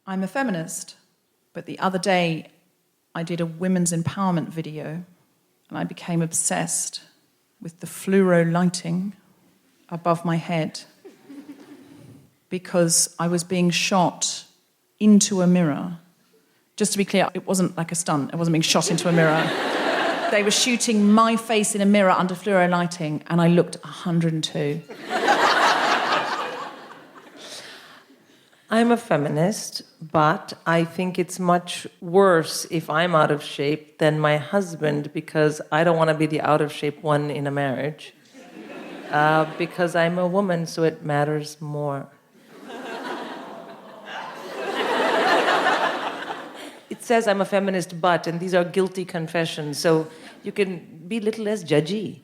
I'm a feminist, but the other day I did a women's empowerment video and I became obsessed with the fluoro lighting above my head because I was being shot into a mirror. Just to be clear, it wasn't like a stunt. I wasn't being shot into a mirror. They were shooting my face in a mirror under fluoro lighting and I looked 102. I'm a feminist, but I think it's much worse if I'm out of shape than my husband because I don't want to be the out of shape one in a marriage. Because I'm a woman, so it matters more. It says I'm a feminist, but, and these are guilty confessions, so you can be a little less judgy.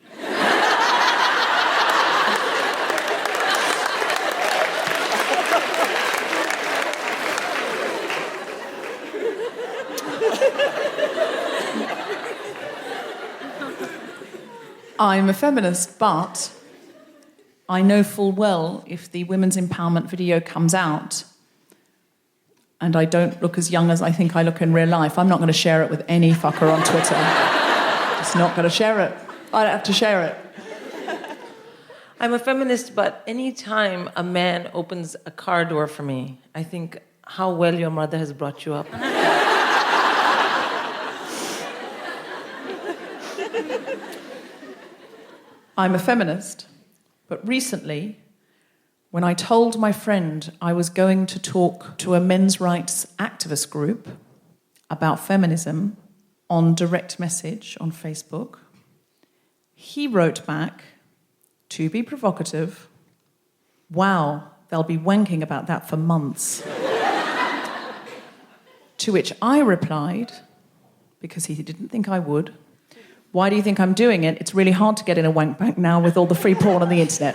I'm a feminist, but I know full well if the women's empowerment video comes out and I don't look as young as I think I look in real life, I'm not going to share it with any fucker on Twitter. Just not going to share it. I don't have to share it. I'm a feminist, but any time a man opens a car door for me, I think how well your mother has brought you up. I'm a feminist, but recently, when I told my friend I was going to talk to a men's rights activist group about feminism on direct message on Facebook, he wrote back, to be provocative, "Wow, they'll be wanking about that for months." To which I replied, because he didn't think I would, "Why do you think I'm doing it? It's really hard to get in a wank bank now with all the free porn on the internet."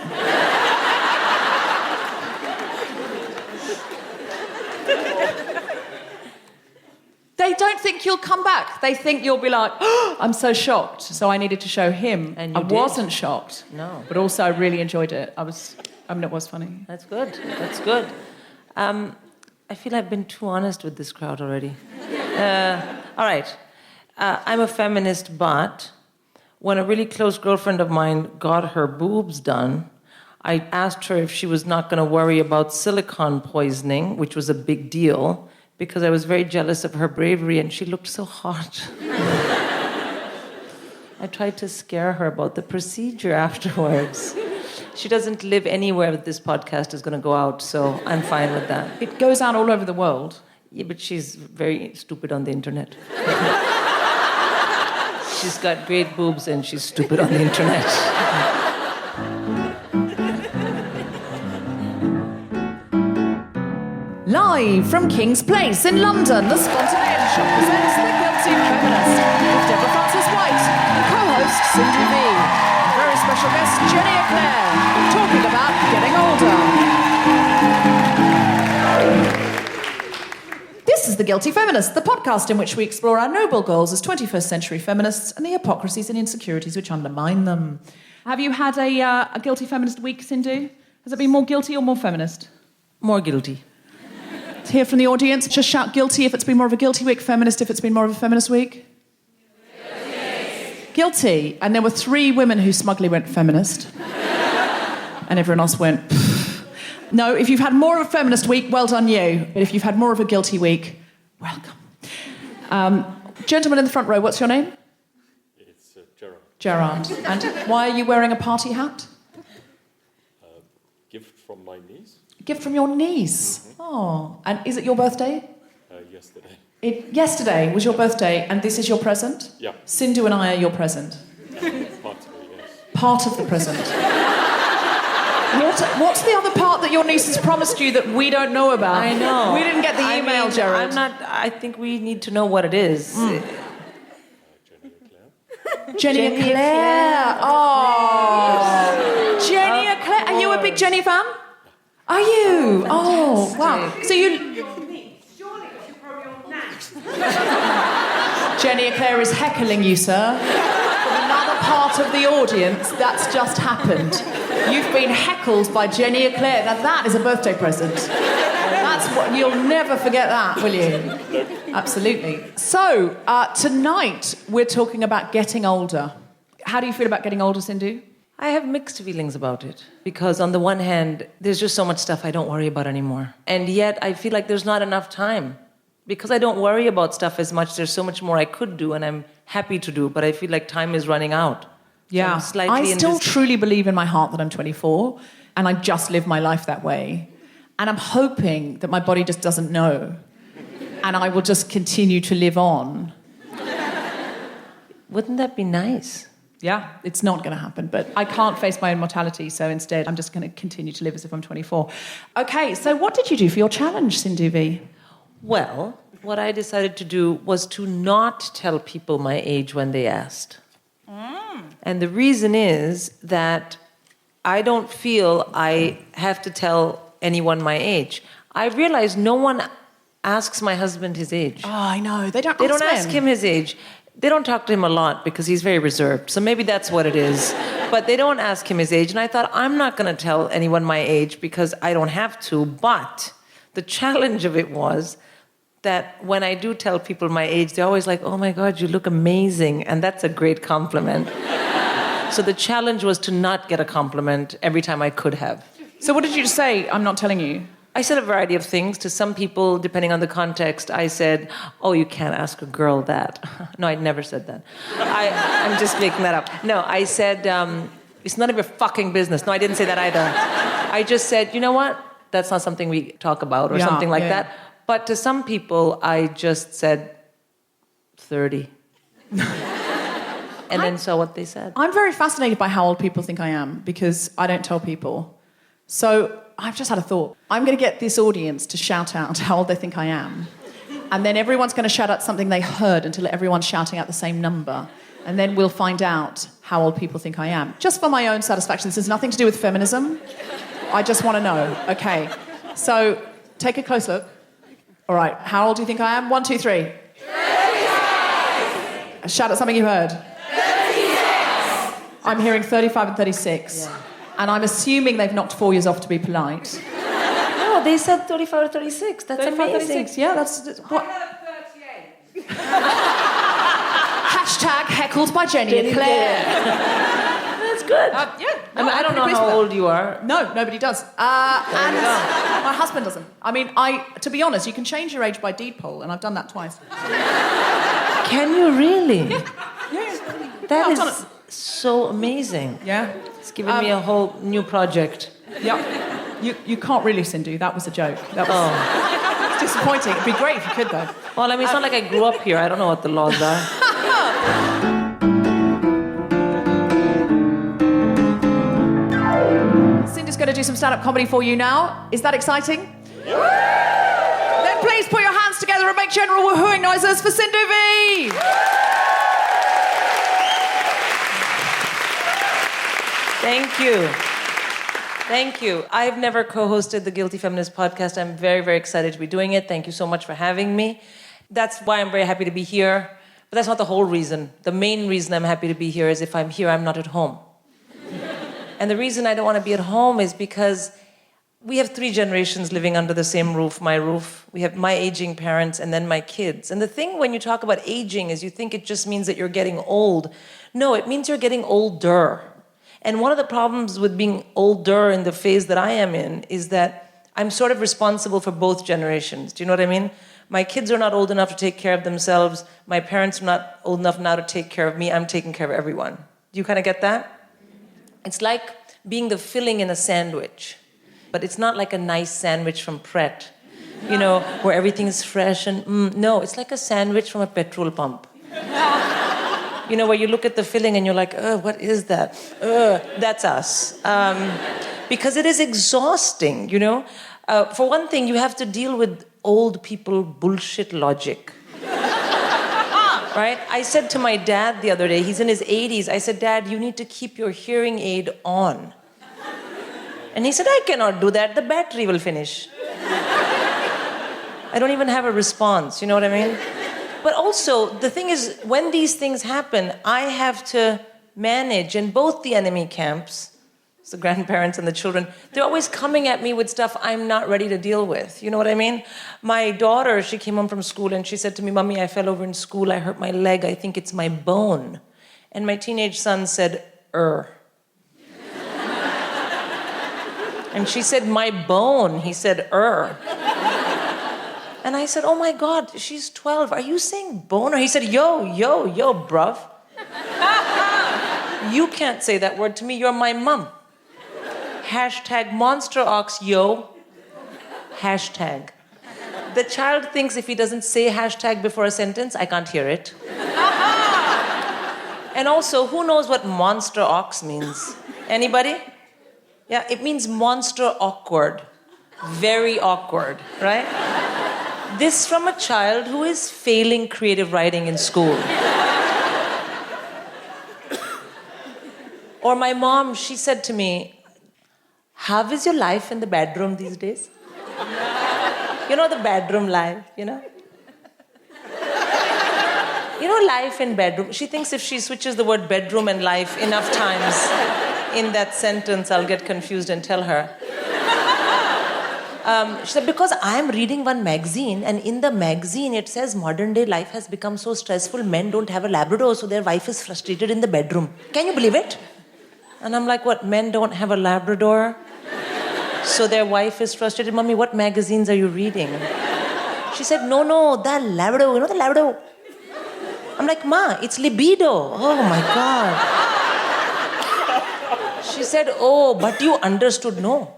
They don't think you'll come back. They think you'll be like, "Oh, I'm so shocked." So I needed to show him. And you I did. wasn't shocked. No. But also I really enjoyed it. It was funny. That's good. That's good. I feel I've been too honest with this crowd already. All right. I'm a feminist, but when a really close girlfriend of mine got her boobs done, I asked her if she was not going to worry about silicone poisoning, which was a big deal, because I was very jealous of her bravery, and she looked so hot. I tried to scare her about the procedure afterwards. She doesn't live anywhere that this podcast is going to go out, so I'm fine with that. It goes out all over the world. Yeah, but she's very stupid on the internet. She's got great boobs and she's stupid on the internet. Live from King's Place in London, the Spontaneity Shop presents The Guilty Feminist with Deborah Frances-White and co-host Sindhu Vee. And very special guest Jenny Eclair, talking about getting older. This is The Guilty Feminist, the podcast in which we explore our noble goals as 21st century feminists and the hypocrisies and insecurities which undermine them. Have you had a Guilty Feminist week, Sindhu? Has it been more guilty or more feminist? More guilty. Let's hear from the audience. Just shout guilty if it's been more of a guilty week, feminist if it's been more of a feminist week. Guilty. Guilty. And there were 3 women who smugly went feminist. And everyone else went, pfft. No, if you've had more of a feminist week, well done you. But if you've had more of a guilty week, welcome. Gentleman in the front row, what's your name? It's Gerard. Gerard. And why are you wearing a party hat? Gift from my niece. A gift from your niece. Mm-hmm. Oh, and is it your birthday? Yesterday. Yesterday was your birthday, and this is your present? Yeah. Sindhu and I are your present. Partly, yes. Part of the present. What's the other part that your niece has promised you that we don't know about? I know. We didn't get the email, Gerard. I think we need to know what it is. Jenny Eclair. Jenny Eclair. Oh. Yes. Jenny Eclair. Are you a big Jenny fan? Are you? Oh, wow. So you... Jenny Eclair is heckling you, sir. From another part of the audience, that's just happened. You've been heckled by Jenny Eclair. Now that is a birthday present. That's what you'll never forget that, will you? Absolutely. So tonight we're talking about getting older. How do you feel about getting older, Sindhu? I have mixed feelings about it because on the one hand, there's just so much stuff I don't worry about anymore. And yet I feel like there's not enough time. Because I don't worry about stuff as much, there's so much more I could do and I'm happy to do, but I feel like time is running out. Yeah, So I still truly believe in my heart that I'm 24 and I just live my life that way. And I'm hoping that my body just doesn't know and I will just continue to live on. Wouldn't that be nice? Yeah, it's not going to happen, but I can't face my own mortality, so instead I'm just going to continue to live as if I'm 24. Okay, so what did you do for your challenge, Sindhu Vee? Well, what I decided to do was to not tell people my age when they asked. And the reason is that I don't feel I have to tell anyone my age. I realize no one asks my husband his age. Oh, I know. They don't ask him his age. They don't talk to him a lot because he's very reserved. So maybe that's what it is. But they don't ask him his age. And I thought, I'm not going to tell anyone my age because I don't have to. But the challenge of it was that when I do tell people my age, they're always like, oh my God, you look amazing. And that's a great compliment. So the challenge was to not get a compliment every time I could have. So what did you say? I'm not telling you. I said a variety of things. To some people, depending on the context, I said, oh, you can't ask a girl that. No, I never said that. I'm just making that up. No, I said, it's none of your fucking business. No, I didn't say that either. I just said, you know what? That's not something we talk about or something like that. But to some people, I just said 30. And then saw what they said. I'm very fascinated by how old people think I am because I don't tell people. So I've just had a thought. I'm going to get this audience to shout out how old they think I am. And then everyone's going to shout out something they heard until everyone's shouting out the same number. And then we'll find out how old people think I am. Just for my own satisfaction. This has nothing to do with feminism. I just want to know. Okay. So take a close look. All right. How old do you think I am? 1, 2, 3. 36. Shout out something you heard. 36. I'm hearing 35 and 36. Yeah. And I'm assuming they've knocked 4 years off to be polite. No, they said 35 or 36. That's 35, amazing. 36. Yeah, that's what? I heard 38. Hashtag heckled by Jenny Eclair. That's good. Yeah. No, I don't know how old you are. No, nobody does. And my husband doesn't. I mean, to be honest, you can change your age by deed poll, and I've done that twice. Can you really? Yeah. That is so amazing. Yeah. It's given me a whole new project. Yeah. You can't really, Sindhu. That was a joke. That was it's disappointing. It'd be great if you could, though. Well, I mean, it's not like I grew up here. I don't know what the laws are. Sindhu's going to do some stand-up comedy for you now. Is that exciting? Then please put your hands together and make general woohooing noises for Sindhu Vee. Thank you. Thank you. I've never co-hosted the Guilty Feminist podcast. I'm very, very excited to be doing it. Thank you so much for having me. That's why I'm very happy to be here. But that's not the whole reason. The main reason I'm happy to be here is if I'm here, I'm not at home. And the reason I don't want to be at home is because we have 3 generations living under the same roof, my roof. We have my aging parents and then my kids. And the thing when you talk about aging is you think it just means that you're getting old. No, it means you're getting older. And one of the problems with being older in the phase that I am in is that I'm sort of responsible for both generations. Do you know what I mean? My kids are not old enough to take care of themselves. My parents are not old enough now to take care of me. I'm taking care of everyone. Do you kind of get that? It's like being the filling in a sandwich. But it's not like a nice sandwich from Pret, you know, where everything is fresh and no, it's like a sandwich from a petrol pump. You know, where you look at the filling and you're like, what is that? That's us. Because it is exhausting, you know? For one thing, you have to deal with old people bullshit logic. Right? I said to my dad the other day, he's in his 80s, I said, Dad, you need to keep your hearing aid on. And he said, I cannot do that, the battery will finish. I don't even have a response, you know what I mean? But also, the thing is, when these things happen, I have to manage in both the enemy camps the grandparents and the children, they're always coming at me with stuff I'm not ready to deal with. You know what I mean? My daughter, she came home from school and she said to me, Mommy, I fell over in school. I hurt my leg. I think it's my bone. And my teenage son said, And she said, my bone. He said, And I said, oh my God, she's 12. Are you saying bone? Or he said, yo, bruv. You can't say that word to me. You're my mom. Hashtag monster ox, yo. Hashtag. The child thinks if he doesn't say hashtag before a sentence, I can't hear it. And also, who knows what monster ox means? Anybody? Yeah, it means monster awkward. Very awkward, right? This from a child who is failing creative writing in school. Or my mom, she said to me, how is your life in the bedroom these days? You know the bedroom life, you know? You know life in bedroom. She thinks if she switches the word bedroom and life enough times in that sentence, I'll get confused and tell her. She said, because I'm reading one magazine, and in the magazine it says modern day life has become so stressful, men don't have a Labrador, so their wife is frustrated in the bedroom. Can you believe it? And I'm like, what, men don't have a Labrador? So their wife is frustrated. Mommy, what magazines are you reading? She said, no, the Labrador, you know the Labrador? I'm like, Ma, it's libido. Oh my God. She said, oh, but you understood, no.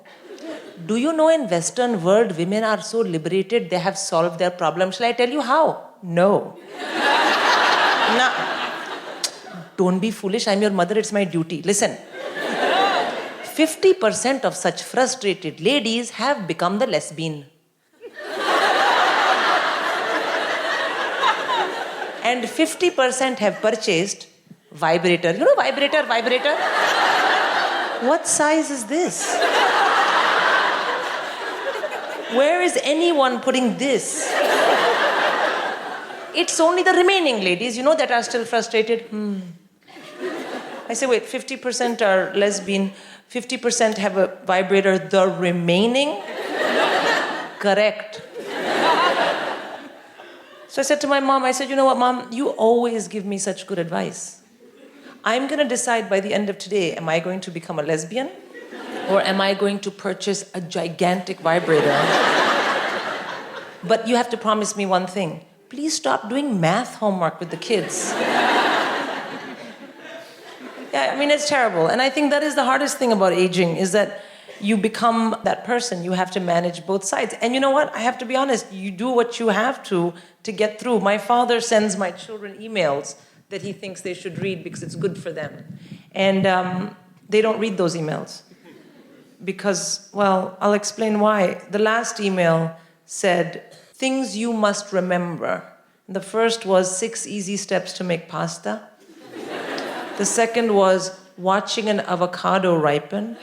Do you know in Western world, women are so liberated, they have solved their problem. Shall I tell you how? No. Nah. Don't be foolish, I'm your mother, it's my duty. Listen. 50% of such frustrated ladies have become the lesbian. And 50% have purchased vibrator. You know vibrator? What size is this? Where is anyone putting this? It's only the remaining ladies, you know, that are still frustrated. I say, wait, 50% are lesbian, 50% have a vibrator, the remaining? Correct. So I said to my mom, I said, you know what, Mom, you always give me such good advice. I'm going to decide by the end of today, am I going to become a lesbian? Or am I going to purchase a gigantic vibrator? But you have to promise me one thing. Please stop doing math homework with the kids. Yeah, I mean, it's terrible. And I think that is the hardest thing about aging, is that you become that person. You have to manage both sides. And you know what? I have to be honest. You do what you have to get through. My father sends my children emails that he thinks they should read because it's good for them. And they don't read those emails. Because, well, I'll explain why. The last email said, things you must remember. The first was 6 easy steps to make pasta. The second was watching an avocado ripen.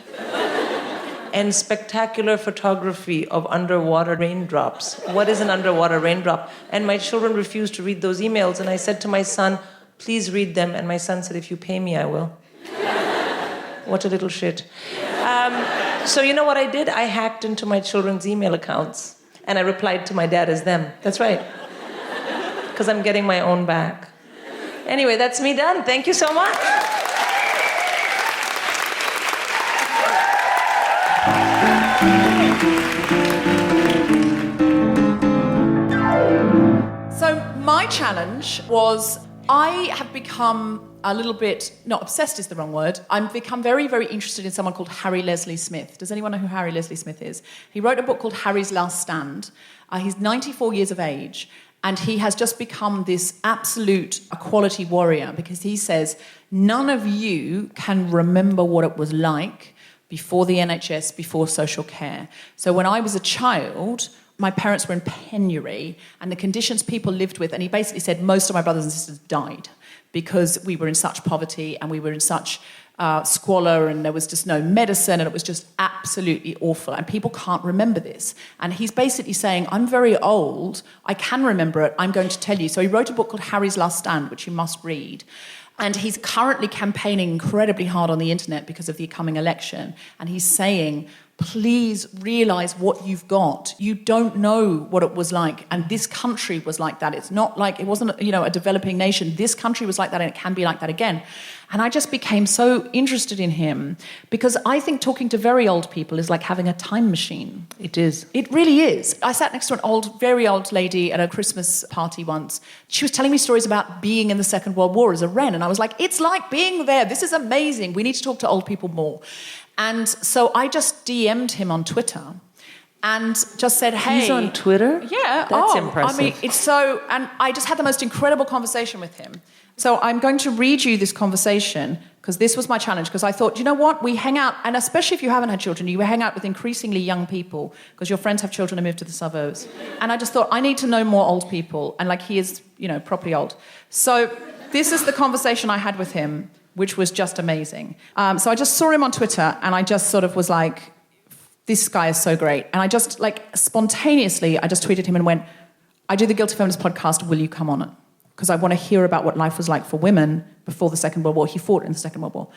And spectacular photography of underwater raindrops. What is an underwater raindrop? And my children refused to read those emails. And I said to my son, please read them. And my son said, if you pay me, I will. What a little shit. So you know what I did? I hacked into my children's email accounts. And I replied to my dad as them. That's right. Because I'm getting my own back. Anyway, that's me done. Thank you so much. So my challenge was, I have become a little bit, not obsessed is the wrong word, I've become very, very interested in someone called Harry Leslie Smith. Does anyone know who Harry Leslie Smith is? He wrote a book called Harry's Last Stand. He's 94 years of age, and he has just become this absolute equality warrior, because he says, none of you can remember what it was like before the NHS, before social care. So when I was a child, my parents were in penury and the conditions people lived with, and he basically said most of my brothers and sisters died because we were in such poverty and we were in such squalor, and there was just no medicine, and it was just absolutely awful, and people can't remember this. And he's basically saying, I'm very old, I can remember it, I'm going to tell you. So he wrote a book called Harry's Last Stand, which you must read. And he's currently campaigning incredibly hard on the internet because of the coming election. And he's saying, please realise what you've got. You don't know what it was like. And this country was like that. It's not like, it wasn't, a developing nation. This country was like that, and it can be like that again. And I just became so interested in him because I think talking to very old people is like having a time machine. It is. It really is. I sat next to an very old lady at a Christmas party once. She was telling me stories about being in the Second World War as a Wren. And I was like, it's like being there. This is amazing. We need to talk to old people more. And so I just DM'd him on Twitter and just said, hey. He's on Twitter? Yeah. That's impressive. I mean, it's so... And I just had the most incredible conversation with him. So I'm going to read you this conversation because this was my challenge, because I thought, you know what? We hang out, and especially if you haven't had children, you hang out with increasingly young people because your friends have children and move to the suburbs. And I just thought, I need to know more old people. And like, he is, properly old. So this is the conversation I had with him, which was just amazing. So I just saw him on Twitter and I just sort of was like, this guy is so great. And I just spontaneously, I just tweeted him and went, I do the Guilty Feminist podcast, will you come on it? Because I want to hear about what life was like for women before the Second World War. He fought in the Second World War.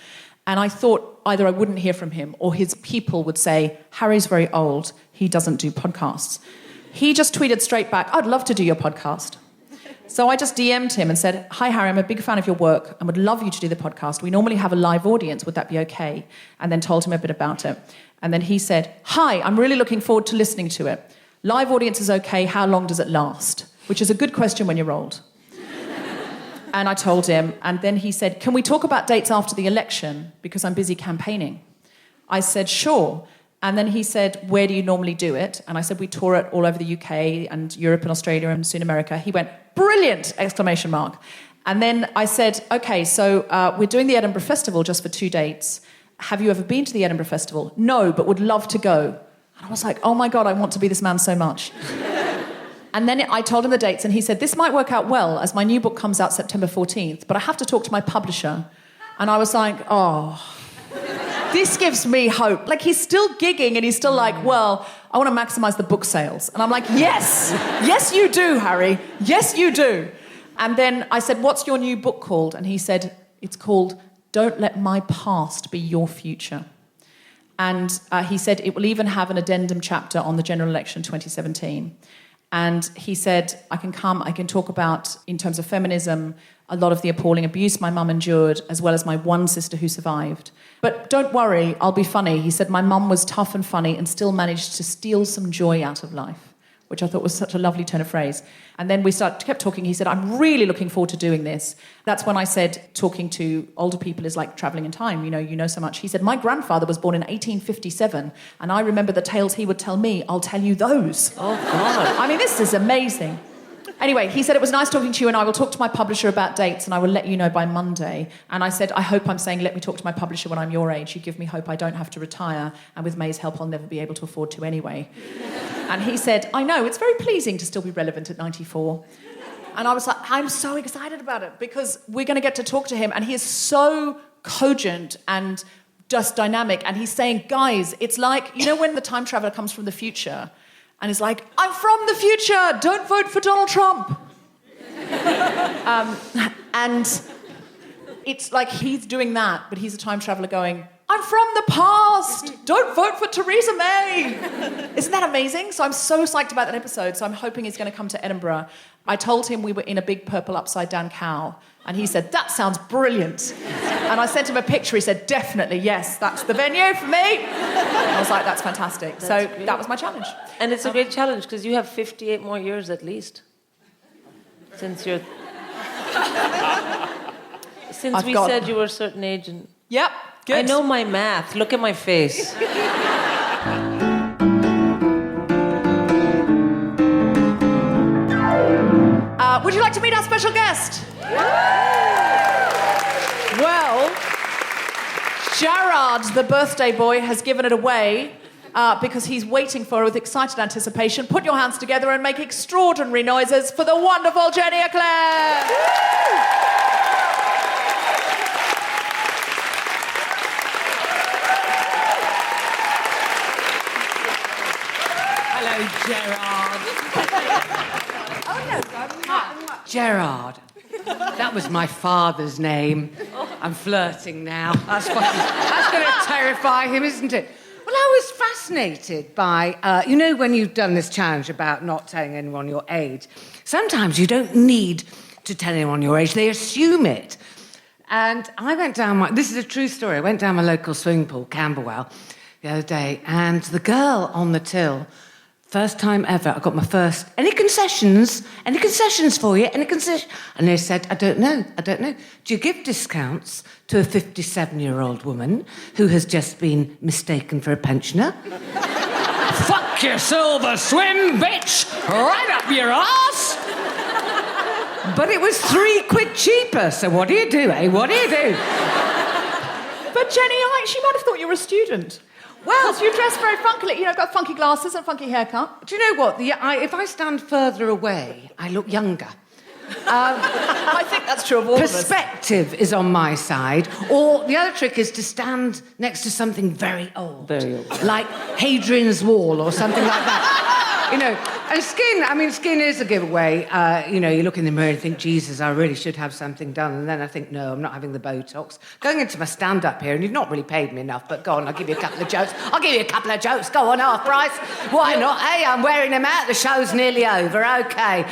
And I thought either I wouldn't hear from him or his people would say, Harry's very old, he doesn't do podcasts. He just tweeted straight back, I'd love to do your podcast. So I just DM'd him and said, hi, Harry, I'm a big fan of your work and would love you to do the podcast. We normally have a live audience. Would that be okay? And then told him a bit about it. And then he said, hi, I'm really looking forward to listening to it. Live audience is okay. How long does it last? Which is a good question when you're old. And I told him. And then he said, can we talk about dates after the election? Because I'm busy campaigning. I said, sure. And then he said, where do you normally do it? And I said, we tour it all over the UK and Europe and Australia and soon America. He went, brilliant! ! And then I said, okay, so we're doing the Edinburgh Festival just for 2 dates. Have you ever been to the Edinburgh Festival? No, but would love to go. And I was like, oh my God, I want to be this man so much. And then I told him the dates and he said, this might work out well as my new book comes out September 14th, but I have to talk to my publisher. And I was like, oh... this gives me hope. Like, he's still gigging and he's still like, well, I want to maximize the book sales. And I'm like, yes, yes you do, Harry. Yes, you do. And then I said, what's your new book called? And he said, it's called Don't Let My Past Be Your Future. And he said it will even have an addendum chapter on the general election 2017. And he said, I can talk about, in terms of feminism, a lot of the appalling abuse my mum endured, as well as my one sister who survived. But don't worry, I'll be funny. He said, my mum was tough and funny and still managed to steal some joy out of life, which I thought was such a lovely turn of phrase. And then we kept talking. He said, I'm really looking forward to doing this. That's when I said, talking to older people is like travelling in time. You know so much. He said, my grandfather was born in 1857, and I remember the tales he would tell me. I'll tell you those. Oh, God. I mean, this is amazing. Anyway, he said, it was nice talking to you, and I will talk to my publisher about dates, and I will let you know by Monday. And I said, I hope I'm saying, let me talk to my publisher when I'm your age. You give me hope I don't have to retire, and with May's help, I'll never be able to afford to anyway. And he said, I know, it's very pleasing to still be relevant at 94. And I was like, I'm so excited about it, because we're going to get to talk to him, and he is so cogent and just dynamic, and he's saying, guys, it's like, when the time traveller comes from the future, and he's like, I'm from the future, don't vote for Donald Trump. And it's like he's doing that, but he's a time traveller going, I'm from the past, don't vote for Theresa May. Isn't that amazing? So I'm so psyched about that episode, so I'm hoping he's going to come to Edinburgh. I told him we were in a big purple upside-down cow, and he said, that sounds brilliant. And I sent him a picture. He said, definitely, yes, that's the venue for me. I was like, that's fantastic. So that was my challenge. And it's a great challenge because you have 58 more years at least. Since we said you were a certain age. And yep, good. I know my math. Look at my face. Would you like to meet our special guest? Well, Gerard, the birthday boy, has given it away. because he's waiting for her with excited anticipation. Put your hands together and make extraordinary noises for the wonderful Jenny Eclair. Hello, Gerard. Gerard. That was my father's name. I'm flirting now. That's going to terrify him, isn't it? Well, I was fascinated by, when you've done this challenge about not telling anyone your age, sometimes you don't need to tell anyone your age. They assume it. And I went down this is a true story. I went down my local swimming pool, Camberwell, the other day, and the girl on the till, first time ever, I got my first, any concessions for you, any concessions? And they said, I don't know. Do you give discounts to a 57-year-old woman who has just been mistaken for a pensioner? Fuck your silver swim, bitch! Right up your arse! But it was £3 cheaper, so what do you do, eh? What do you do? But Jenny, she might have thought you were a student. Well, you dress very funkily. You've got funky glasses and a funky haircut. Do you know what? If I stand further away, I look younger. I think that's true of all of us. Perspective is on my side. Or the other trick is to stand next to something very old. Very old. Like Hadrian's Wall or something like that. And skin is a giveaway. You look in the mirror and think, Jesus, I really should have something done. And then I think, no, I'm not having the Botox. Going into my stand-up here, and you've not really paid me enough, but go on, I'll give you a couple of jokes. Go on, half price. Why not? Hey, I'm wearing them out. The show's nearly over. OK.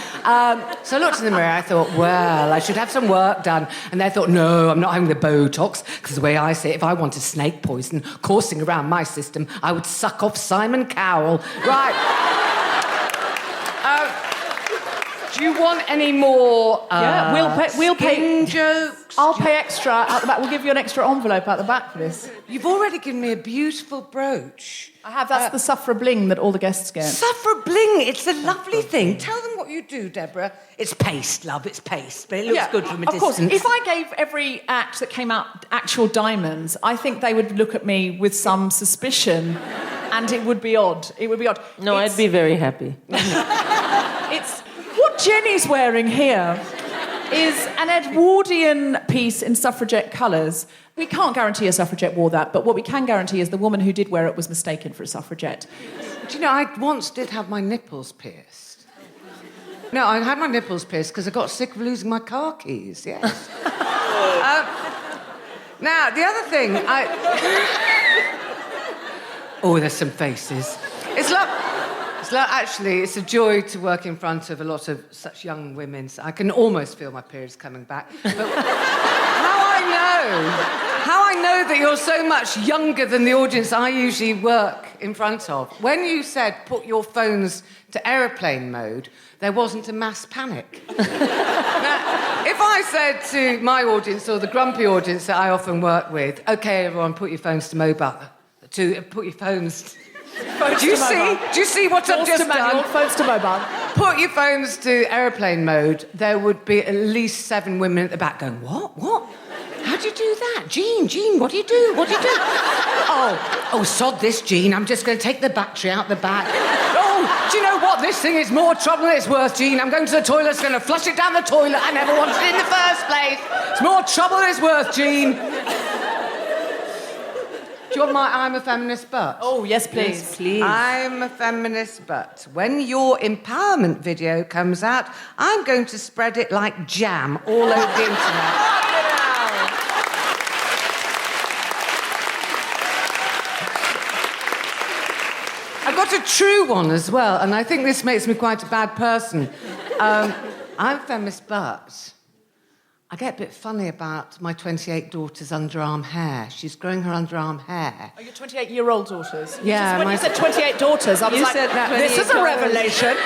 So I looked in the mirror. I thought, well, I should have some work done. And they thought, no, I'm not having the Botox, because the way I see it, if I wanted snake poison coursing around my system, I would suck off Simon Cowell. Right. Do you want any more we'll pay jokes? I'll pay extra out the back. We'll give you an extra envelope out the back for this. You've already given me a beautiful brooch. I have. That's the Suffra bling that all the guests get. Suffra bling, it's a lovely thing. Tell them what you do, Deborah. It's paste, love, it's paste. But it looks good from a distance. Of course, if I gave every act that came out actual diamonds, I think they would look at me with some suspicion, and it would be odd. No, I'd be very happy. What Jenny's wearing here is an Edwardian piece in suffragette colours. We can't guarantee a suffragette wore that, but what we can guarantee is the woman who did wear it was mistaken for a suffragette. Do you know, I once did have my nipples pierced. No, I had my nipples pierced because I got sick of losing my car keys, yes. Now, the other thing, Oh, there's some faces. Actually, it's a joy to work in front of a lot of such young women. So I can almost feel my periods coming back. But how I know that you're so much younger than the audience I usually work in front of. When you said put your phones to aeroplane mode, there wasn't a mass panic. Now, if I said to my audience or the grumpy audience that I often work with, OK, everyone, put your phones to mobile. Put your phones... Do you see what I've just done? Phones to mobile. Put your phones to aeroplane mode. There would be at least 7 women at the back going, what? How do you do that? Jean, what do you do? Oh, sod this, Jean. I'm just going to take the battery out the back. Oh, do you know what? This thing is more trouble than it's worth, Jean. I'm going to the toilet, going to flush it down the toilet. I never wanted it in the first place. It's more trouble than it's worth, Jean. Do you want my I'm a Feminist But? Oh, yes, please. I'm a Feminist But. When your empowerment video comes out, I'm going to spread it like jam all over the internet. I've got a true one as well, and I think this makes me quite a bad person. I'm a Feminist But I get a bit funny about my 28 daughter's underarm hair. She's growing her underarm hair. Oh, your 28-year-old daughters? Yeah. When you said 28 daughters, I was this is a revelation.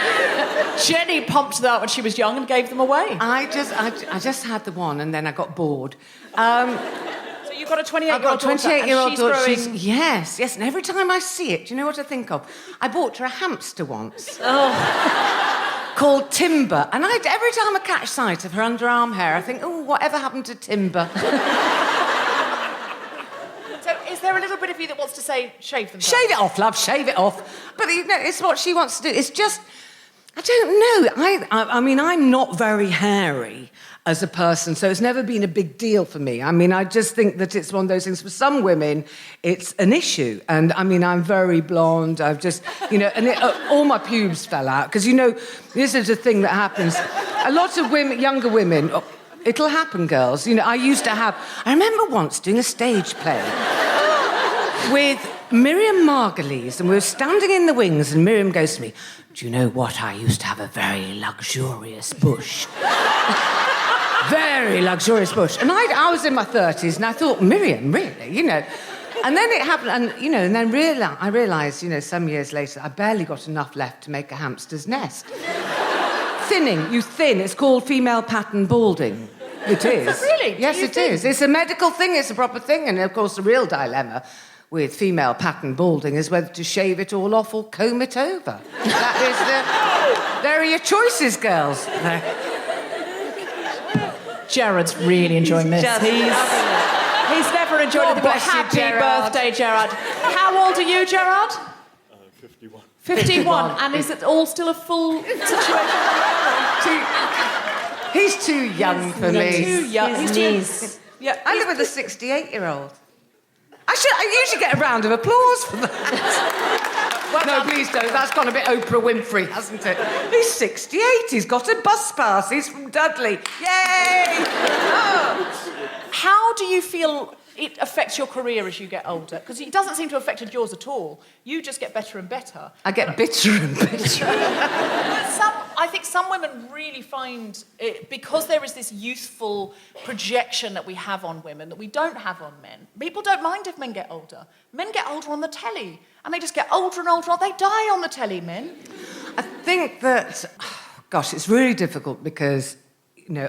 Jenny pumped that when she was young and gave them away. I just had the one, and then I got bored. So you've got a 28-year-old daughter, 28-year-old daughter. Growing... Yes, and every time I see it, do you know what I think of? I bought her a hamster once. Called Timber. And every time I catch sight of her underarm hair, I think, oh, whatever happened to Timber? So is there a little bit of you that wants to say, shave themselves? Shave it off, love, shave it off. But, it's what she wants to do. It's just, I don't know. I mean, I'm not very hairy as a person, so it's never been a big deal for me. I mean, I just think that it's one of those things. For some women, it's an issue. And, I mean, I'm very blonde. I've just, all my pubes fell out. Because, this is a thing that happens. A lot of women, younger women... It'll happen, girls. I remember once doing a stage play with Miriam Margolyes, and we were standing in the wings, and Miriam goes to me, "Do you know what? I used to have a very luxurious bush." Very luxurious bush. And I was in my 30s, and I thought, Miriam, really? And then it happened, and then I realised, some years later, I barely got enough left to make a hamster's nest. Thinning, you thin. It's called female pattern balding. It is. Really? Yes, it is. It's a medical thing. It's a proper thing. And, of course, the real dilemma with female pattern balding is whether to shave it all off or comb it over. There are your choices, girls. Jared's really enjoying this. He's never enjoyed it. bless you, Happy Gerard. birthday, Gerard. How old are you, Gerard? 51. 51. And is it all still a full situation? He's too young for me. Too young. His knees. Yeah, I live with a 68-year-old. I usually get a round of applause for that. No, please don't. That's gone a bit Oprah Winfrey, hasn't it? He's 68. He's got a bus pass. He's from Dudley. Yay! Oh. How do you feel it affects your career as you get older? Because it doesn't seem to have affected yours at all. You just get better and better. I get bitter and bitter. I think some women really find it, because there is this youthful projection that we have on women that we don't have on men. People don't mind if men get older. Men get older on the telly, and they just get older and older. They die on the telly, men. I think that, gosh, it's really difficult because,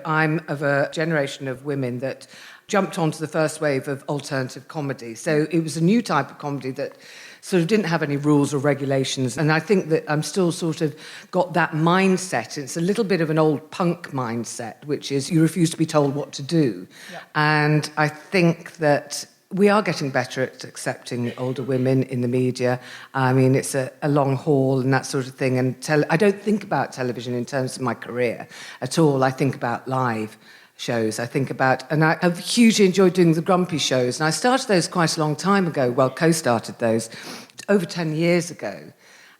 I'm of a generation of women that jumped onto the first wave of alternative comedy. So it was a new type of comedy that sort of didn't have any rules or regulations. And I think that I'm still sort of got that mindset. It's a little bit of an old punk mindset, which is you refuse to be told what to do. Yeah. And I think that we are getting better at accepting older women in the media. I mean, it's a long haul and that sort of thing. And I don't think about television in terms of my career at all. I think about live shows. And I have hugely enjoyed doing the Grumpy shows. And I started those quite a long time ago. Well, co-started those over 10 years ago.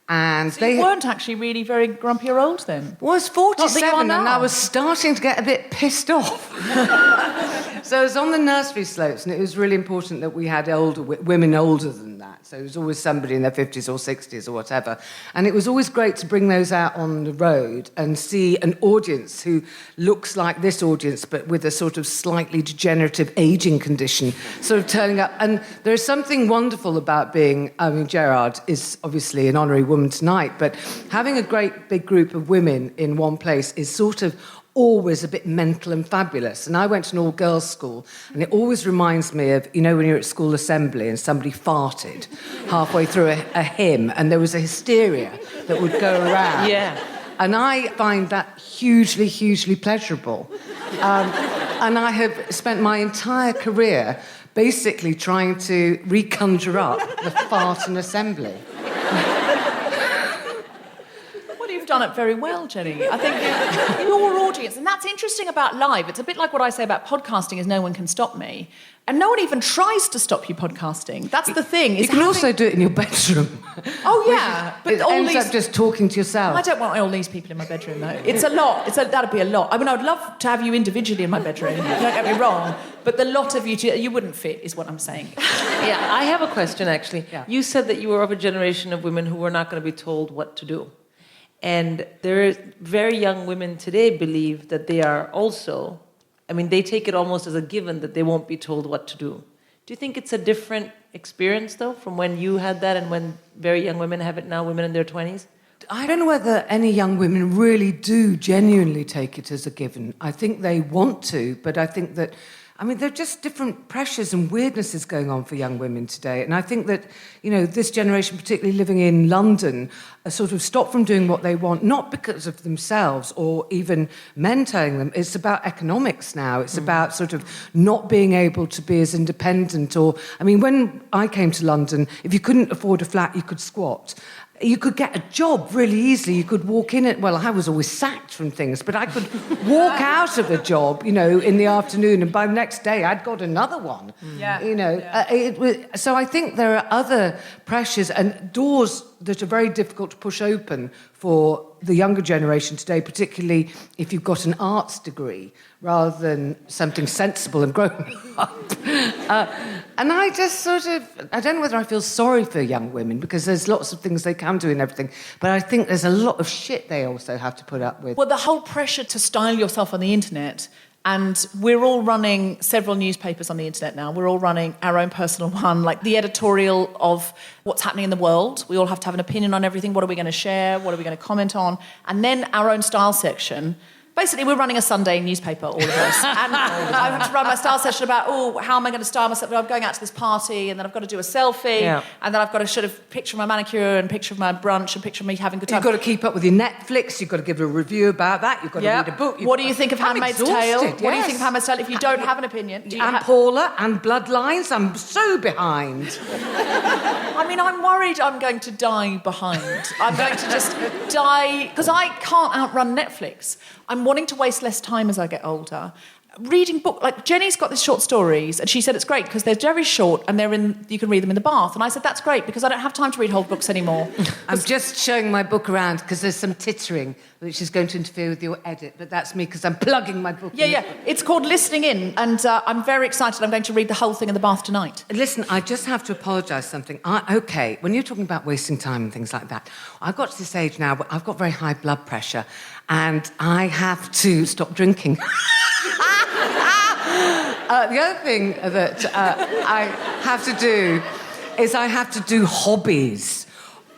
And so you weren't actually really very grumpy or old then? Well, I was 47 and I was starting to get a bit pissed off. So I was on the nursery slopes, and it was really important that we had women older than that. So it was always somebody in their 50s or 60s or whatever. And it was always great to bring those out on the road and see an audience who looks like this audience, but with a sort of slightly degenerative ageing condition, sort of turning up. And there's something wonderful about Gerard is obviously an honorary woman tonight, but having a great big group of women in one place is sort of always a bit mental and fabulous. And I went to an all-girls school, and it always reminds me of, when you're at school assembly and somebody farted halfway through a hymn, and there was a hysteria that would go around. Yeah. And I find that hugely, hugely pleasurable. And I have spent my entire career basically trying to reconjure up the fart in assembly. You've done it very well, Jenny. I think your audience, and that's interesting about live. It's a bit like what I say about podcasting is no one can stop me. And no one even tries to stop you podcasting. That's the thing. You can also do it in your bedroom. Oh, yeah. But it ends up just talking to yourself. I don't want all these people in my bedroom, though. It's a lot. That'd be a lot. I mean, I would love to have you individually in my bedroom. Don't get me wrong. But the lot of you wouldn't fit, is what I'm saying. Yeah, I have a question, actually. Yeah. You said that you were of a generation of women who were not going to be told what to do. And there are very young women today believe that they are also, they take it almost as a given that they won't be told what to do. Do you think it's a different experience, though, from when you had that and when very young women have it now, women in their 20s? I don't know whether any young women really do genuinely take it as a given. I think they want to, but I think that I mean, there are just different pressures and weirdnesses going on for young women today. And I think that, this generation, particularly living in London, are sort of stopped from doing what they want, not because of themselves or even men telling them. It's about economics now. It's about sort of not being able to be as independent. When I came to London, if you couldn't afford a flat, you could squat. You could get a job really easily. You could walk in it. Well, I was always sacked from things, but I could walk out of a job, in the afternoon, and by the next day I'd got another one. So I think there are other pressures and doors that are very difficult to push open for the younger generation today, particularly if you've got an arts degree rather than something sensible and grown up. And I just I don't know whether I feel sorry for young women, because there's lots of things they can do and everything, but I think there's a lot of shit they also have to put up with. Well, the whole pressure to style yourself on the internet, and we're all running several newspapers on the internet now. We're all running our own personal one, like the editorial of what's happening in the world. We all have to have an opinion on everything. What are we going to share? What are we going to comment on? And then our own style section. Basically, we're running a Sunday newspaper, all of us. And I have to run my style session about, how am I going to style myself? I'm going out to this party, and then I've got to do a selfie, and then I've got to sort of picture my manicure and picture of my brunch and picture of me having a good time. You've got to keep up with your Netflix. You've got to give a review about that. You've got to read a book. What do you think of Handmaid's Tale? What do you think of Handmaid's Tale? If you don't have an opinion... Paula and Bloodlines, I'm so behind. I'm worried I'm going to die behind. I'm going to just die... Because I can't outrun Netflix. I'm wanting to waste less time as I get older. Reading book, like Jenny's got these short stories, and she said it's great because they're very short and you can read them in the bath. And I said that's great because I don't have time to read whole books anymore. I'm just showing my book around because there's some tittering which is going to interfere with your edit, but that's me because I'm plugging my book in. It's called Listening In, and I'm very excited. I'm going to read the whole thing in the bath tonight. Listen, I just have to apologise something. When you're talking about wasting time and things like that, I've got to this age now where I've got very high blood pressure and I have to stop drinking. The other thing that I have to do is I have to do hobbies.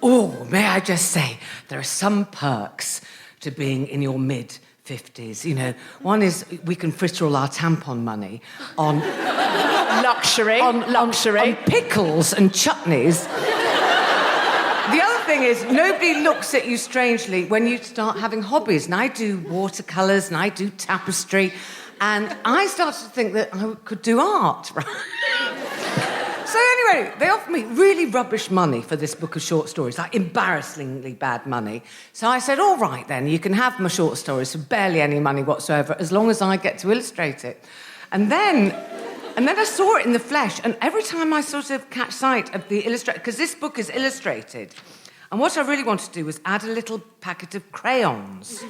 Oh, may I just say, there are some perks to being in your mid-50s. One is we can fritter all our tampon money on... Luxury. On pickles and chutneys. The other thing is, nobody looks at you strangely when you start having hobbies. And I do watercolours and I do tapestry. And I started to think that I could do art, right? So anyway, they offered me really rubbish money for this book of short stories, like embarrassingly bad money. So I said, all right then, you can have my short stories for barely any money whatsoever, as long as I get to illustrate it. And then I saw it in the flesh, and every time I sort of catch sight of the illustrator, because this book is illustrated, and what I really wanted to do was add a little packet of crayons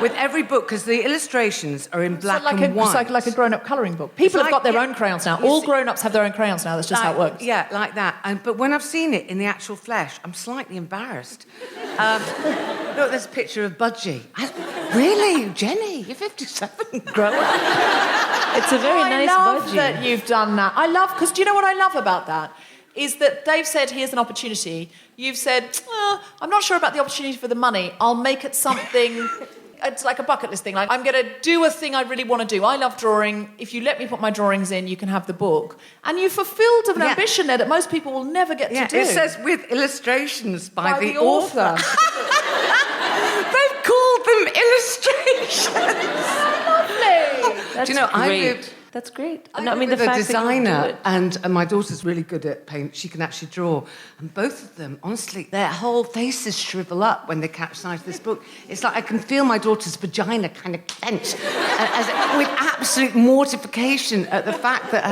with every book, because the illustrations are in black and white. It's like a grown-up colouring book. People have got their own crayons now. All grown-ups have their own crayons now. That's just how it works. Yeah, like that. But when I've seen it in the actual flesh, I'm slightly embarrassed. Look, there's a picture of Budgie. Really, Jenny? You're 57. Grow up. It's a very nice budgie. I love that you've done that. Because do you know what I love about that? Is that they've said, here's an opportunity. You've said, I'm not sure about the opportunity for the money. I'll make it something... It's like a bucket list thing. Like, I'm going to do a thing I really want to do. I love drawing. If you let me put my drawings in, you can have the book. And you fulfilled an ambition there that most people will never get to do. It says with illustrations by the author. They've called them illustrations. Lovely. That's great. That's great. I live with a designer, and my daughter's really good at paint. She can actually draw. And both of them, honestly, their whole faces shrivel up when they catch sight of this book. It's like I can feel my daughter's vagina kind of clench with absolute mortification at the fact that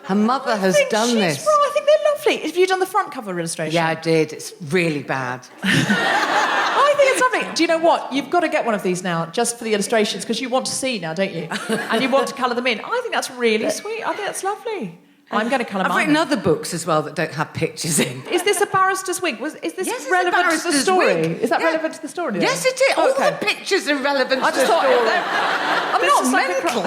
her mother has done this. Well, I think they're lovely. Have you done the front cover illustration? Yeah, I did. It's really bad. I think it's lovely. Do you know what? You've got to get one of these now, just for the illustrations, because you want to see now, don't you? And you want to colour them in. I think that's really sweet. I think that's lovely. I'm going to colour mine. I've written other books as well that don't have pictures in. Is this a barrister's wig? Is this relevant to the story? Wig. Is that relevant to the story? Then? Yes, it is. All the pictures are relevant to the story. I'm not mental.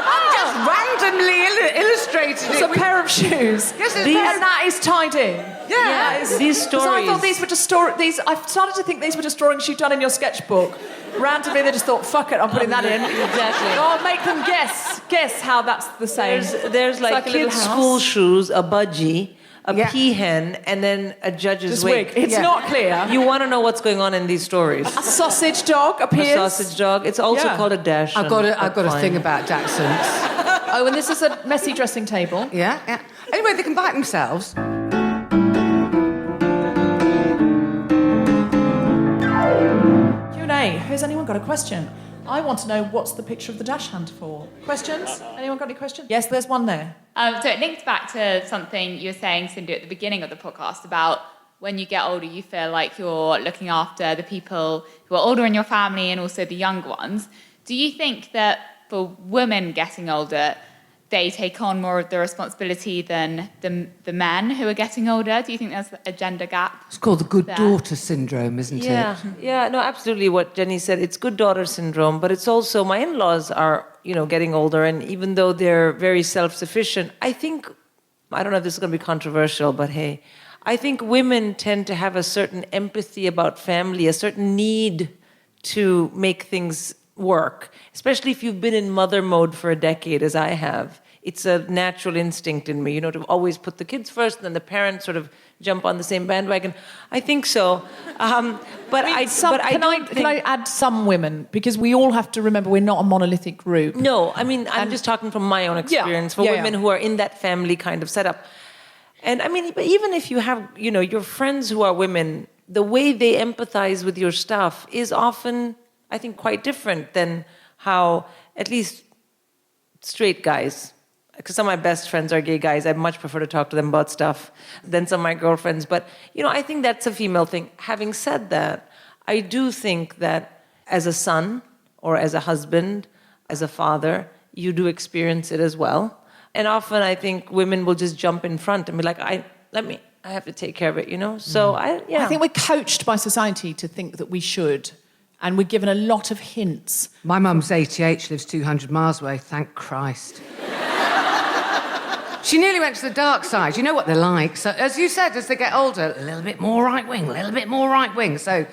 I'm just randomly illustrated. It's a pair of shoes. Yes, and that is tied in. Yeah. These stories. I thought these were just I started to think these were just drawings you'd done in your sketchbook. Randomly, they just thought, fuck it, I'm putting that in. Exactly. Oh, make them guess. guess how that's the same. There's It's like a little kids' house. school shoes, a budgie, a Yeah. peahen, and then a judge's This wig. wig. It's Yeah. not clear. You want to know what's going on in these stories. A sausage dog A appears. sausage dog. It's also Yeah. called a dash. I've got a thing about Dachshunds. Oh, and this is a messy dressing table. Yeah, yeah. Anyway, they can bite themselves. Q&A. Has anyone got a question? I want to know what's the picture of the dash hand for. Questions? Anyone got any questions? Yes, there's one there. So it links back to something you were saying, Sindhu, at the beginning of the podcast about when you get older, you feel like you're looking after the people who are older in your family and also the younger ones. Do you think that for women getting older, they take on more of the responsibility than the men who are getting older? Do you think there's a gender gap? It's called the good There. daughter syndrome, isn't Yeah, it? yeah, no, absolutely. What Jenny said, it's good daughter syndrome, but it's also my in-laws are, getting older, and even though they're very self-sufficient, I don't know if this is going to be controversial, but hey, I think women tend to have a certain empathy about family, a certain need to make things work, especially if you've been in mother mode for a decade, as I have. It's a natural instinct in me, to always put the kids first, and then the parents sort of jump on the same bandwagon. I think so. But Can I add some women? Because we all have to remember we're not a monolithic group. No, I mean, I'm just talking from my own experience for women who are in that family kind of setup. And I mean, but even if you have, your friends who are women, the way they empathize with your stuff is often, I think, quite different than how, at least straight guys, because some of my best friends are gay guys, I much prefer to talk to them about stuff than some of my girlfriends. But, I think that's a female thing. Having said that, I do think that as a son or as a husband, as a father, you do experience it as well. And often I think women will just jump in front and be like, I have to take care of it, So I think we're coached by society to think that we should. And we're given a lot of hints. My mum's 88, she lives 200 miles away, thank Christ. She nearly went to the dark side. You know what they're like. So, as you said, as they get older, a little bit more right-wing, a little bit more right-wing. So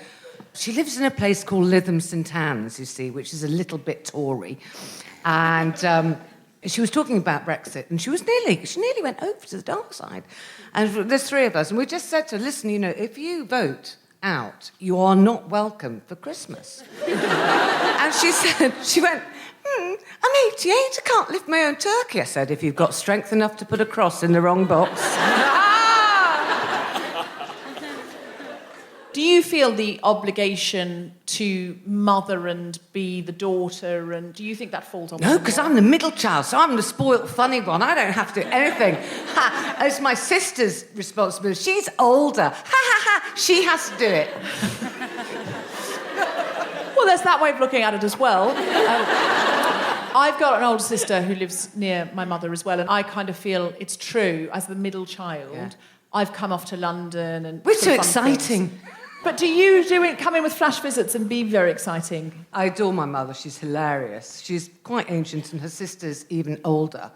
she lives in a place called Lytham St Anne's, you see, which is a little bit Tory. And she was talking about Brexit, and she nearly went over to the dark side. And there's three of us, and we just said to her, listen, if you vote out, you are not welcome for Christmas. And she went, I'm 88, I can't lift my own turkey. I said, if you've got strength enough to put a cross in the wrong box. Do you feel the obligation to mother and be the daughter, and do you think that falls on No, because I'm the middle child, so I'm the spoilt, funny one. I don't have to do anything. It's my sister's responsibility. She's older. Ha, ha, ha. She has to do it. Well, there's that way of looking at it as well. I've got an older sister who lives near my mother as well, and I kind of feel it's true, as the middle child, Yeah. I've come off to London and... We're some too fun exciting. things. But do you come in with flash visits and be very exciting? I adore my mother. She's hilarious. She's quite ancient, and her sister's even older.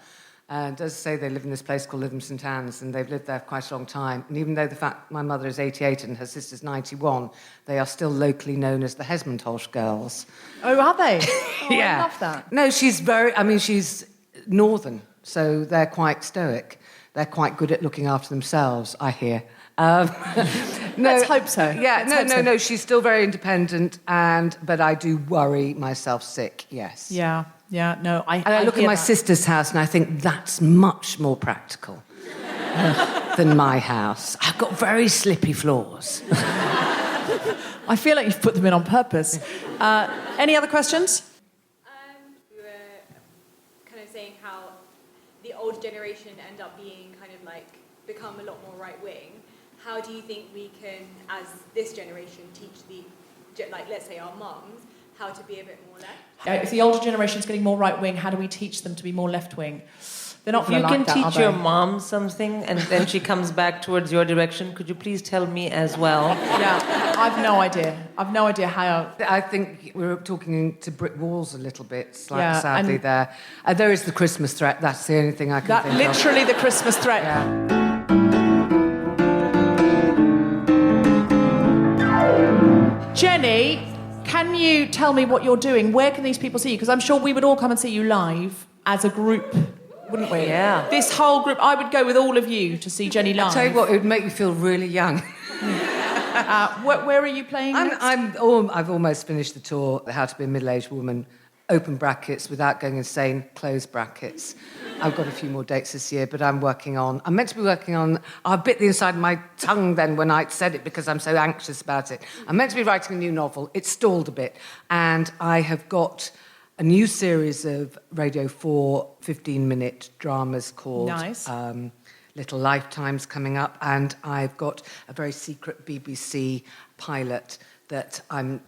And as I say, they live in this place called Lytham St Anne's, and they've lived there for quite a long time. And even though the fact my mother is 88 and her sister's 91, they are still locally known as the Hesmondhalgh girls. Oh, are they? Oh, Yeah. I love that. No, she's northern, so they're quite stoic. They're quite good at looking after themselves, I hear. No, Let's hope so. Yeah, no, she's still very independent, but I do worry myself sick, yes. Yeah, no, I And I look at hear my that. sister's house and I think that's much more practical than my house. I've got very slippy floors. I feel like you've put them in on purpose. Any other questions? We were kind of saying how the older generation end up being kind of like become a lot more right-wing. How do you think we can, as this generation, teach let's say our mums, how to be a bit more left? If the older generation's getting more right-wing, how do we teach them to be more left-wing? They're not going You to can like that, teach are your they? mom something, and then she comes back towards your direction. Could you please tell me as well? Yeah, I've no idea how... I think we're talking to brick walls a little bit, Yeah, sadly, and- there. There is the Christmas threat. That's the only thing I can That think of. literally the Christmas threat. Yeah. Jenny, can you tell me what you're doing? Where can these people see you? Because I'm sure we would all come and see you live. as a group, wouldn't we? Yeah. This whole group, I would go with all of you to see Jenny live. I'll tell you what, it would make me feel really young. Where are you playing next? I've almost finished the tour, How to Be a Middle-Aged Woman, open brackets, without going insane, close brackets. I've got a few more dates this year, but I'm meant to be working on, I bit the inside of my tongue then when I said it because I'm so anxious about it. I'm meant to be writing a new novel. It's stalled a bit. And I have got a new series of Radio 4 15-minute dramas called Nice. Little Lifetimes coming up. And I've got a very secret BBC pilot that I'm...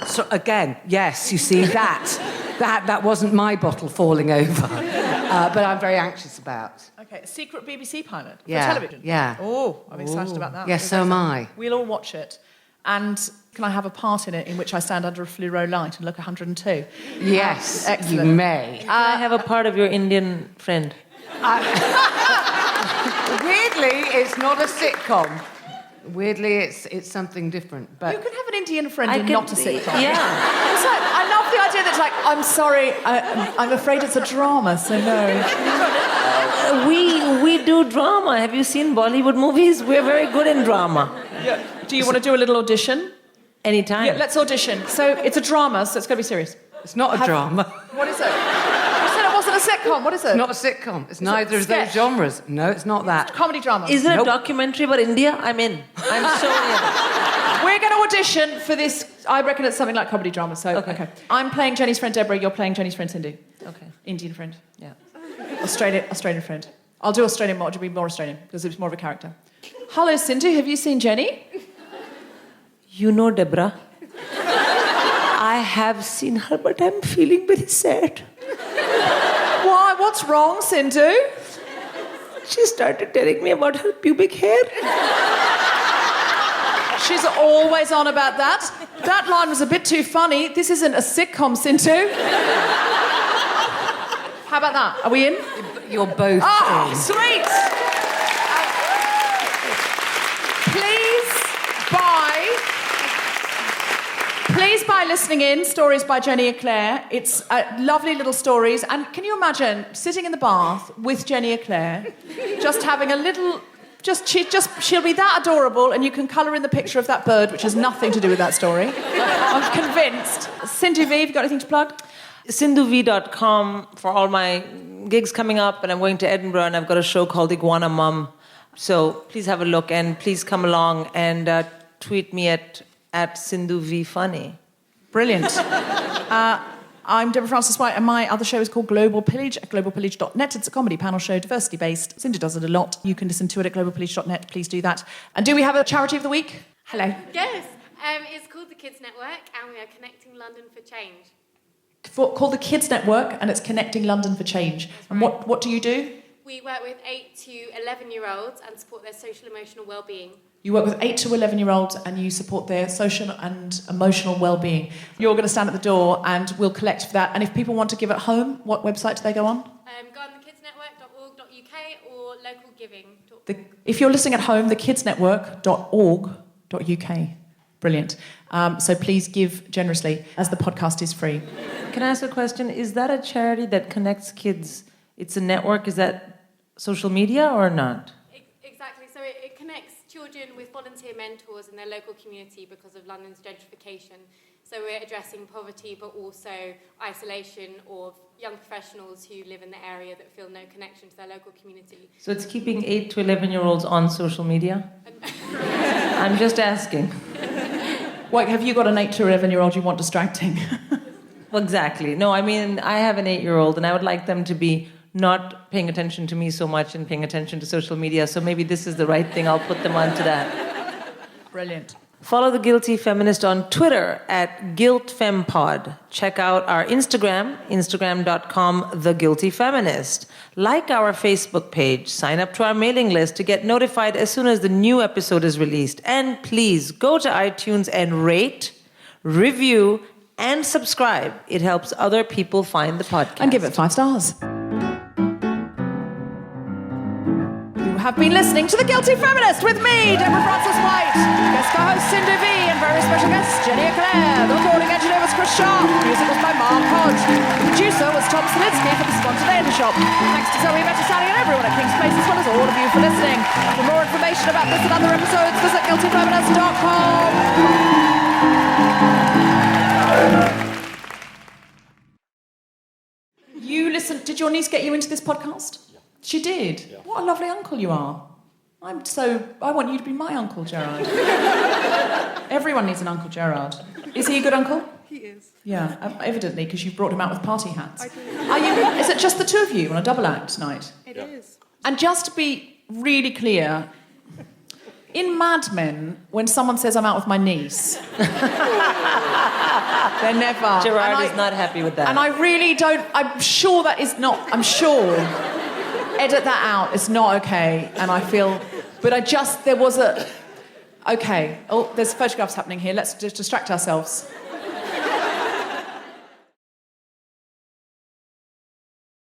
So again, yes, you see that wasn't my bottle falling over, but I'm very anxious about. Okay, a secret BBC pilot for Yeah, television. yeah. Oh, I'm excited about that. Yes, so am I. We'll all watch it. And can I have a part in it in which I stand under a fluoro light and look 102? Yes, Excellent. you may. Can I have a part of your Indian friend? Weirdly, it's not a sitcom. Weirdly, it's something different. But You can have an Indian friend and not a sitcom. Yeah. It's like, I love the idea that it's like, I'm sorry, I'm afraid it's a drama, so no. We do drama. Have you seen Bollywood movies? We're very good in drama. Yeah. Do you want to do a little audition? Anytime. Yeah, let's audition. So it's a drama, so it's got to be serious. it's not a drama. What is it? You said it wasn't a sitcom. What is it? It's not a sitcom. It's neither of those sketch? genres. No, it's not that. Comedy drama. Is there Nope. a documentary about India? I'm in. I'm so in. We're going to audition for this. I reckon it's something like comedy drama. So okay. I'm playing Jenny's friend Deborah. You're playing Jenny's friend Sindhu. Okay. Indian friend. Yeah. Australian friend. I'll do Australian more. It'll be more Australian because it's more of a character. Hello, Sindhu. Have you seen Jenny? You know Deborah. I have seen her, but I'm feeling very sad. Why? What's wrong, Sindhu? She started telling me about her pubic hair. She's always on about that. That line was a bit too funny. This isn't a sitcom, Sindhu. How about that? Are we in? You're both Oh, in. sweet! Please buy Listening In, stories by Jenny Eclair. It's lovely little stories. And can you imagine sitting in the bath with Jenny Eclair, just having a little... She'll be that adorable, and you can colour in the picture of that bird, which has nothing to do with that story. I'm convinced. Sindhu Vee, have you got anything to plug? SindhuVee.com for all my gigs coming up, and I'm going to Edinburgh, and I've got a show called Iguana Mum. So please have a look, and please come along and tweet me at Sindhu Vee Funny. Brilliant. I'm Deborah Frances-White, and my other show is called Global Pillage at globalpillage.net. It's a comedy panel show, diversity-based. Sindhu does it a lot. You can listen to it at globalpillage.net. Please do that. And do we have a charity of the week? Hello. Yes, it's called the Kids Network, and we are connecting London for change. Called the Kids Network, and it's Connecting London for Change. And what do you do? We work with 8 to 11-year-olds and support their social emotional well-being. You work with 8 to 11-year-olds and you support their social and emotional well-being. You're going to stand at the door and we'll collect for that. And if people want to give at home, what website do they go on? Go on thekidsnetwork.org.uk or localgiving.org. If you're listening at home, thekidsnetwork.org.uk. Brilliant. So please give generously, as the podcast is free. Can I ask a question? Is that a charity that connects kids? It's a network. Is that social media or not? Exactly. So it connects children with volunteer mentors in their local community because of London's gentrification. So we're addressing poverty, but also isolation of young professionals who live in the area that feel no connection to their local community. So it's keeping 8 to 11-year-olds on social media? I'm just asking. Wait, have you got an 8 to 11-year-old you want distracting? Well, exactly. No, I mean, I have an 8-year-old and I would like them to be not paying attention to me so much and paying attention to social media. So maybe this is the right thing. I'll put them onto that. Brilliant. Follow the Guilty Feminist on Twitter at GuiltFemPod. Check out our Instagram, instagram.com/TheGuiltyFeminist. Like our Facebook page. Sign up to our mailing list to get notified as soon as the new episode is released. And please go to iTunes and rate, review, and subscribe. It helps other people find the podcast. And give it 5 stars. have been listening to The Guilty Feminist with me, Deborah Frances-White, guest co-host Sindhu Vee, and very special guest Jenny Eclair. The recording engineer was Chris Sharp. Music was by Mark Hodge. The producer was Tom Salinsky for The Spontaneity Shop. Thanks to Zoe Bettisani and everyone at King's Place, as well as all of you for listening. For more information about this and other episodes, visit guiltyfeminist.com. You listen. Did your niece get you into this podcast? Yeah. She did? Yeah. What a lovely uncle you are. I want you to be my Uncle Gerard. Everyone needs an Uncle Gerard. Is he a good uncle? He is. Yeah, evidently, because you've brought him out with party hats. I do. Is it just the two of you on a double act tonight? It is. And just to be really clear, in Mad Men, when someone says I'm out with my niece, they're never... Gerard is not happy with that. And I really don't... I'm sure that is not... I'm sure. Edit that out. It's not okay. And I feel... But there was a... Okay. Oh, there's photographs happening here. Let's just distract ourselves.